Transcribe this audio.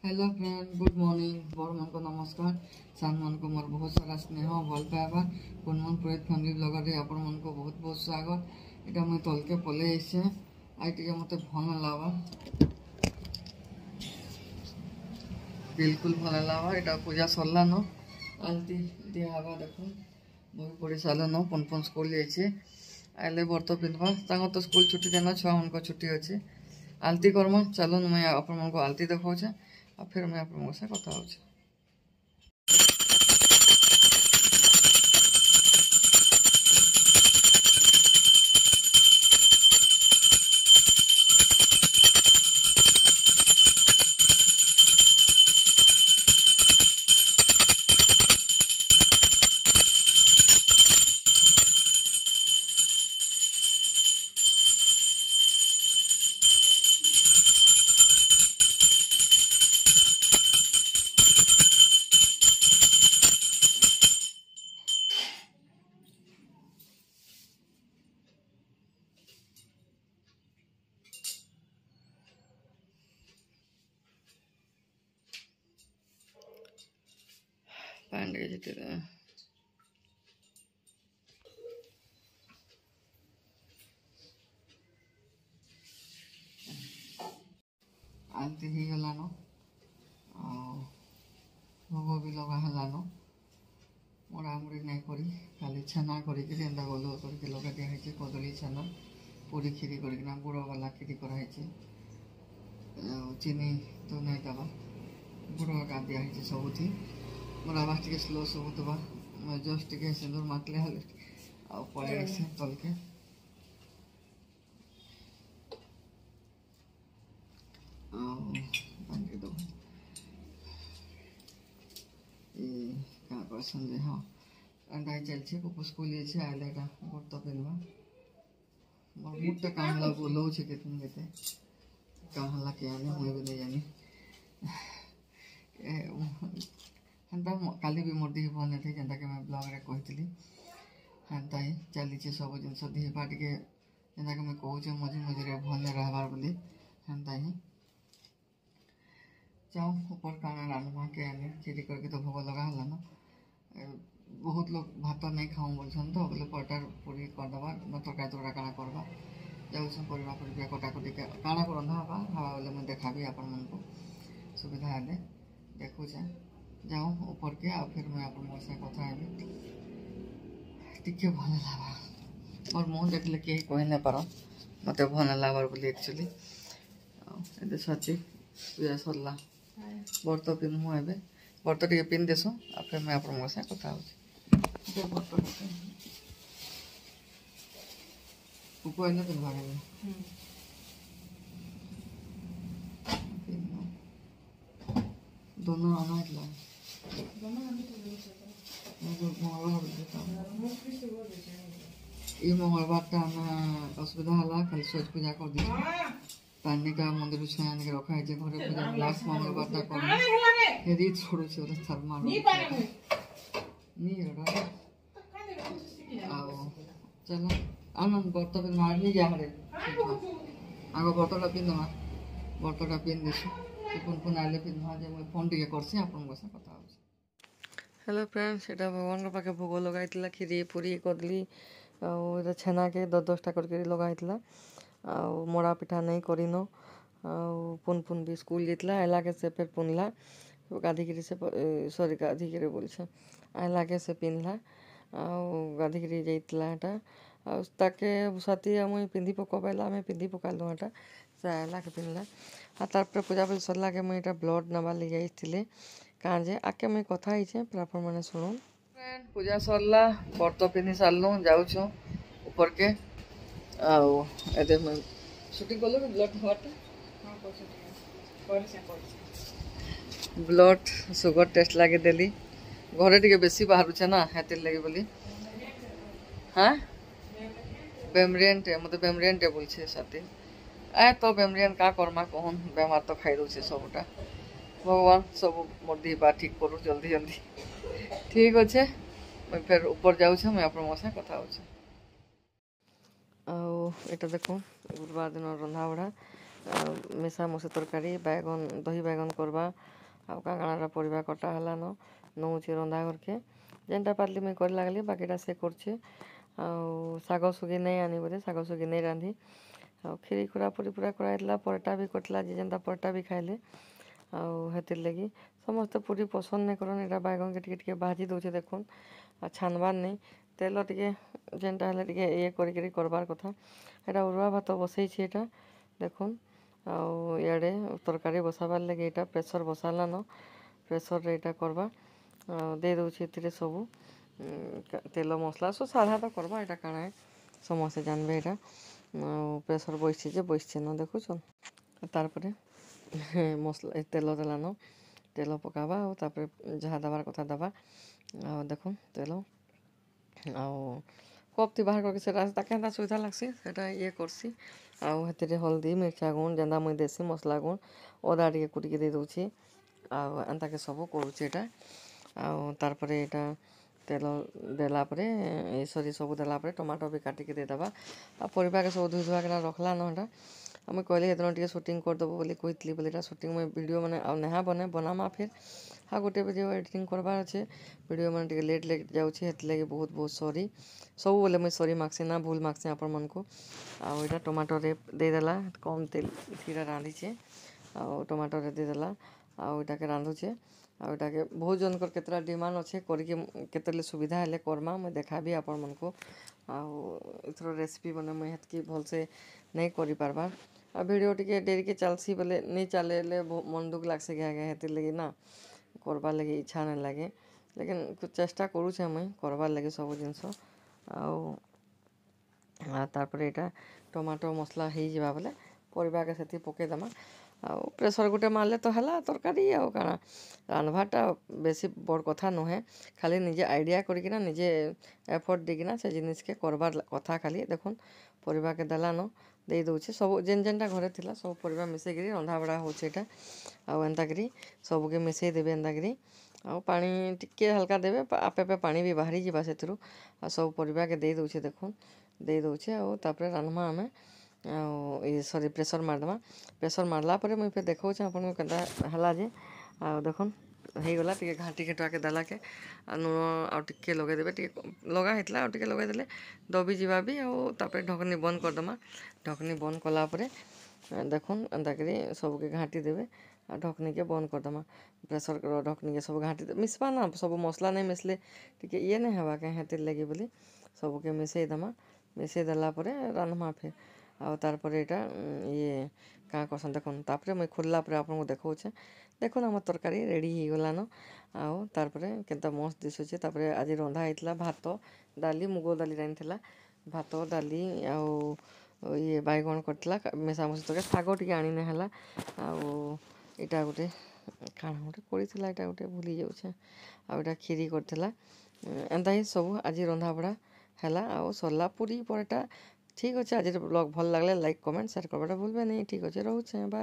Hello friend, good morning. बड़ मन को नमस्कार। सान मन को मोर बहुत सारा स्नेह भल पाइबा पुनमन पुरोहित फैमिली ब्लॉगर रे आपण मन को बहुत बहुत स्वागत। एटा मैं तलके पले आइसे आई टिके मते भल लावा, बिल्कुल भल लावा। एटा पूजा सरला न आलती दिया हवा देखो बहुत पड़ी साल न पुनपुन स्कूल जाइए आइले बर्त पिंधवा तांको तो स्कूल छुट्टी देना छुआ मन को छुट्टी अच्छे आलती करमा। चलो मैं आपण मन को आलती देखा फिर मैं आप लोगों से कथा हो। पांडे जीते आलती ही गलानो भोग भी लगा हलानो मुड़ामुड़ी नहीं करी खाली छेना करिक गोल करके लगा दिखाई कदली छेना पूरी खीरी करना गुड़ वाला खीरी कराई चीनी तो नहीं दबा गुड़ का दिखाई सबुथी मोर आवाज टे स्लो शुभुवा मैं जस्ट टे सिंदूर मातले आ पड़े आसे तलके क्या कहते हाँ अंडा चलছে पुपु स्कूल जाइए आइले का बर्त पिन्हवा मोर मुड तो कहाँ बोलो कितने केते कहाँ क्या मुझे भी नहीं जानी हेन्ता काली भी मोर दिह भल नहीं जेनता कि मैं ब्लॉग रे कही हेन्ता ही चली सब जिन दिह पा टे जेनता कि मैं कहूँ मझे मझे भल रहबार बोली हेन्ता ही जाऊँ ऊपर काना रांधवा के आने खीरी करके तो भोग लगा हला ना बहुत लोग भात नहीं खाऊँ बोलछन तो बोले पटार पूरी करदबा न तरकारी तोड़ा काना करवा जाऊँ परिवा परिया कटाकटी काना को रंधा हवा हवा बोले मैं देखाबी आपण मन को सुविधा हेले देखुचे जाऊँ ऊपर के आ फिर मैं आप से कथा हेबी टिके भल लगा मोर मुँह देखले कहीं कही नहीं पार मत भल लगे बोली एक्चुअली ए सची पूजा सरला बर्त पिन्हू ए बर्त टे पिन देसु आ फिर मैं आप से कथा हो कहले पिन्हवा दोनों आना ये मंगलवार असुविधा है खाली सोच पूजा कर दी पानी का मंदिर छुआ के रखा है घरे पूजा लास्ट मंगलवार कर रीत छोड़ो थर्मा चलो आनंद बर्त पिन मारनी जा आग बर्तटा पिंधमा बर्तटा पिन देसु पुन आइले पिंधवा मैं फोन टे करसी आप कथा हो। हेलो फ्रेंड्स, ये भगवान के पाखे भोग लगाई खीरी पूरी कदली आ छेना के 10-10टा करके लगाई मोड़ा पिठा नहीं करन पुन पुन भी स्कूल जाता आइला के से फिर पुनला गाधिकी से सॉरी गाधिकी बोल आइला के से पिंधला गाधिकी जाता ताके साथी मुई पिंधि पकला आम पिंधि पकालु एटा से आइला के पिंधला तार पूजा पूजा सरला के मुझे ब्लड नवा ले जाइए कहाँ जे आके मुझे कथा ही फिर आप शुणु। पूजा सरला बर्त पिंधि सारू जाऊँ ऊपर के आते मैं शूटिंग कलु ब्लड ब्लड सुगर टेस्ट लगे देली घरे टे बेसी बाहर ना हेतिर लगे बोली हाँ बेमरियन टे मत बेमरियन टे बोल साथी ए तो बेमरियन का करमा कहन बेमार तो खाई दूसरे सबटा भगवान सब मोर दी बा ठीक करू जल्दी जल्दी ठीक अच्छे मैं फिर ऊपर जाऊँ मैं आप कथा हो। एटा देखो गुरुवार दिन रंधा बढ़ा ମିଶାମୁଶି ତରକାରୀ ବାଇଗଣ ଦହି ବାଇଗଣ କରବା ଆଉ କାଁକାଣାର ପରିବା କଟା ହେଲାନ ନଉଛେ ରନ୍ଧା ଘରକେ ଯେନ୍ଟା ପାରିଲି ମୁଇଁ କରି ଲାଗଲି ବାକିଟା ସେ କରୁଛେ ଆଉ ଶାଗ ସୁଗି ନେଇ ଆନି ବୋଲେ ଶାଗ ସୁଗି ନେଇ ରାନ୍ଧି ଆଉ କ୍ଷୀରି ଖୁରା ପୁରୀ ପୁରା କରାଇଥିଲା ପରଟା ବି କରିଥିଲା ଯେ ଯେନ୍ତା ପରଟା ବି ଖାଇଲେ ଆଉ ହେଥିର୍ ଲାଗି ସମସ୍ତେ ପୁରୀ ପସନ୍ଦ ନାଇଁ କରନ୍ ଏଇଟା ବାଇଗଣକେ ଟିକେ ଟିକେ ଭାଜି ଦଉଛେ ଦେଖୁନ୍ ଆଉ ଛାନବାର୍ ନେଇ ତେଲ ଟିକେ ଯେନ୍ଟା ହେଲେ ଟିକେ ଇଏ କରିକିରି କରବାର୍ କଥା ଏଇଟା ଅରୁଆ ଭାତ ବସେଇଛି ଏଇଟା ଦେଖୁନ୍ ଆଉ ଇଆଡ଼େ ତରକାରୀ ବସାବାର୍ ଲାଗି ଏଇଟା ପ୍ରେସର୍ ବସାଲାନ ପ୍ରେସର୍ରେ ଏଇଟା କରବା ଆଉ ଦେଇ ଦଉଛେ ଏଥିରେ ସବୁ ତେଲ ମସଲା ସବୁ ସାଧା ତ କରବା ଏଇଟା କାଣା ସମସ୍ତେ ଜାନବେ ଏଇଟା ଆଉ ପ୍ରେସର୍ ବସିଛି ଯେ ବସିଛେ ନ ଦେଖୁଛନ୍ ତାରପରେ ମସଲା ତେଲ ଦେଲାନ ତେଲ ପକାବା ଆଉ ତାପରେ ଯାହା ଦେବାର୍ କଥା ଦେବା ଆଉ ଦେଖୁନ୍ ତେଲ ଆଉ କପ୍ତି ବାହାର କରିକି ସେଟା ତାକେ ହେନ୍ତା ସୁବିଧା ଲାଗ୍ସି ସେଟା ଇଏ କର୍ସି ଆଉ ହେଥିରେ ହଳଦୀ ମିର୍ଚା ଗୁଣ୍ଡ ଯେନ୍ତା ମୁଇଁ ଦେସି ମସଲା ଗୁଣ୍ଡ ଅଦା ଟିକେ କୁଟିକି ଦେଇ ଦଉଛେ ଆଉ ଏନ୍ତାକେ ସବୁ କରୁଛେ ଏଇଟା ଆଉ ତାରପରେ ଏଇଟା ତେଲ ଦେଲା ପରେ ସରି ସବୁ ଦେଲା ପରେ ଟମାଟୋ ବି କାଟିକି ଦେଇଦେବା ଆଉ ପରିବାକେ ସବୁ ଧୋଇ ଧୁଆକିନା ରଖଲାନ ହେଟା ଆଉ ମୁଇଁ କହିଲି ହେଦିନ ଟିକେ ସୁଟିଂ କରିଦେବୁ ବୋଲି କହିଥିଲି ବୋଲି ଏଇଟା ସୁଟିଂ ମୁଇଁ ଭିଡ଼ିଓ ମାନେ ଆଉ ନେହା ବନାମା ଫିର୍ ଆଉ ଗୋଟେ ଭିଡ଼ିଓ ଏଡ଼ିଟିଂ କରବାର୍ ଅଛେ ଭିଡ଼ିଓ ମାନେ ଟିକେ ଲେଟ୍ ଯାଉଛି ହେଥିଲାଗି ବହୁତ ବହୁତ ସରି ସବୁବେଲେ ମୁଇଁ ସରି ମାଗ୍ସି ନା ଭୁଲ ମାଗ୍ସି ଆପଣମାନଙ୍କୁ ଆଉ ଏଇଟା ଟମାଟୋରେ ଦେଇଦେଲା କମ୍ ତେଲ ଥିରେ ରାନ୍ଧିଛେ ଆଉ ଟମାଟୋରେ ଦେଇଦେଲା ଆଉ ଏଇଟାକେ ରାନ୍ଧୁଛେ ଆଉ ଏଟାକେ ବହୁତ ଜଣଙ୍କର କେତେଟା ଡିମାଣ୍ଡ ଅଛେ କରିକି କେତେବେଳେ ସୁବିଧା ହେଲେ କର୍ମା ମୁଇଁ ଦେଖାବି ଆପଣମାନଙ୍କୁ ଆଉ ଏଥର ରେସିପି ମାନେ ମୁଇଁ ହେତ୍କି ଭଲସେ ନେଇ କରିପାରବାର୍ ଆଉ ଭିଡ଼ିଓ ଟିକେ ଡେରିକେ ଚାଲ୍ସି ବୋଲେ ନେଇ ଚାଲେଲେ ମନ ଦୁଃଖ ଲାଗ୍ସି ଘେ ଘେ ହେଥିର୍ ଲାଗି ନା କରବାର୍ ଲାଗି ଇଚ୍ଛା ନାଇଁ ଲାଗେ ଲେକିନ୍ ଚେଷ୍ଟା କରୁଛେ ମୁଇଁ କରବାର୍ ଲାଗି ସବୁ ଜିନିଷ ଆଉ ତାପରେ ଏଇଟା ଟମାଟୋ ମସଲା ହେଇଯିବା ବୋଲେ ପରିବାକେ ସେଠି ପକେଇଦେମା ଆଉ ପ୍ରେସର୍ ଗୋଟେ ମାରଲେ ତ ହେଲା ତରକାରୀ ଆଉ କାଣା ରାନ୍ଧବାର୍ଟା ବେଶୀ ବଡ଼ କଥା ନୁହେଁ ଖାଲି ନିଜେ ଆଇଡ଼ିଆ କରିକିନା ନିଜେ ଏଫର୍ଟ ଦେଇକିନା ସେ ଜିନିଷ୍କେ କରବାର୍ କଥା ଖାଲି ଦେଖୁନ୍ ପରିବାକେ ଦେଲାନ ଦେଇ ଦଉଛେ ସବୁ ଯେନ୍ ଯେନ୍ଟା ଘରେ ଥିଲା ସବୁ ପରିବା ମିଶେଇକିରି ରନ୍ଧା ବଢ଼ା ହଉଛେ ଏଇଟା ଆଉ ଏନ୍ତାକରି ସବୁକେ ମିଶେଇ ଦେବେ ଏନ୍ତାକରି ଆଉ ପାଣି ଟିକେ ହାଲକା ଦେବେ ଆପେ ଆପେ ପାଣି ବି ବାହାରି ଯିବା ସେଥିରୁ ଆଉ ସବୁ ପରିବାକେ ଦେଇ ଦଉଛେ ଦେଖୁନ୍ ଦେଇ ଦଉଛେ ଆଉ ତାପରେ ରାନ୍ଧମା ଆମେ ଆଉ ସରି ପ୍ରେସର୍ ମାରିଦେମା ପ୍ରେସର୍ ମାରିଲା ପରେ ମୁଇଁ ଫେର୍ ଦେଖଉଛେ ଆପଣଙ୍କୁ କେନ୍ତା ହେଲା ଯେ ଆଉ ଦେଖୁନ୍ ହେଇଗଲା ଟିକେ ଘାଣ୍ଟି ଘେଣ୍ଟାକେ ଦେଲାକେ ଆଉ ଲୁଣ ଆଉ ଟିକେ ଲଗେଇଦେବେ ଟିକେ ଲଗା ହେଇଥିଲା ଆଉ ଟିକେ ଲଗେଇଦେଲେ ଦବି ଯିବା ବି ଆଉ ତାପରେ ଢକନି ବନ୍ଦ କରିଦେମା ଢକନି ବନ୍ଦ କଲା ପରେ ଦେଖୁନ୍ ଏନ୍ତାକରି ସବୁକେ ଘାଣ୍ଟି ଦେବେ ଆଉ ଢକନିକେ ବନ୍ଦ କରିଦେମା ପ୍ରେସର୍ର ଢକନିକେ ସବୁ ଘାଣ୍ଟି ମିଶବା ନା ସବୁ ମସଲା ନାଇଁ ମିଶଲେ ଟିକେ ଇଏ ନାଇଁ ହେବା କାଁ ହେଥିର୍ ଲାଗି ବୋଲି ସବୁକେ ମିଶେଇ ଦେମା ମିଶେଇ ଦେଲା ପରେ ରାନ୍ଧମା ଫେର୍ ଆଉ ତାରପରେ ଏଇଟା ଇଏ କାଁ କସନ୍ ଦେଖୁନ୍ ତାପରେ ମୁଇଁ ଖୋଲିଲା ପରେ ଆପଣଙ୍କୁ ଦେଖଉଛେ ଦେଖୁନ୍ ଆମର ତରକାରୀ ରେଡ଼ି ହେଇଗଲାନ ଆଉ ତାରପରେ କେନ୍ତା ମସ୍ତ ଦିଶୁଛେ ତାପରେ ଆଜି ରନ୍ଧା ହେଇଥିଲା ଭାତ ଡାଲି ମୁଗ ଡାଲି ରାନ୍ଧିଥିଲା ଭାତ ଡାଲି ଆଉ ଇଏ ବାଇଗଣ କରିଥିଲା ମିଶାମୁଶି ତରକାରୀ ଶାଗ ଟିକେ ଆଣିନେ ହେଲା ଆଉ ଏଇଟା ଗୋଟେ କାଣା ଗୋଟେ କରିଥିଲା ଏଇଟା ଗୋଟେ ଭୁଲି ଯାଉଛେ ଆଉ ଏଇଟା କ୍ଷୀରି କରିଥିଲା ଏନ୍ତା ହିଁ ସବୁ ଆଜି ରନ୍ଧାବଢ଼ା ହେଲା ଆଉ ସରିଲା ପୁରୀ ପରଟା ଠିକ୍ ଅଛେ ଆଜିର ବ୍ଲଗ୍ ଭଲ ଲାଗଲେ ଲାଇକ୍ କମେଣ୍ଟ ସେୟାର କରବାଟା ଭୁଲବେ ନି ଠିକ୍ ଅଛେ ରହୁଛେ ବାଏ।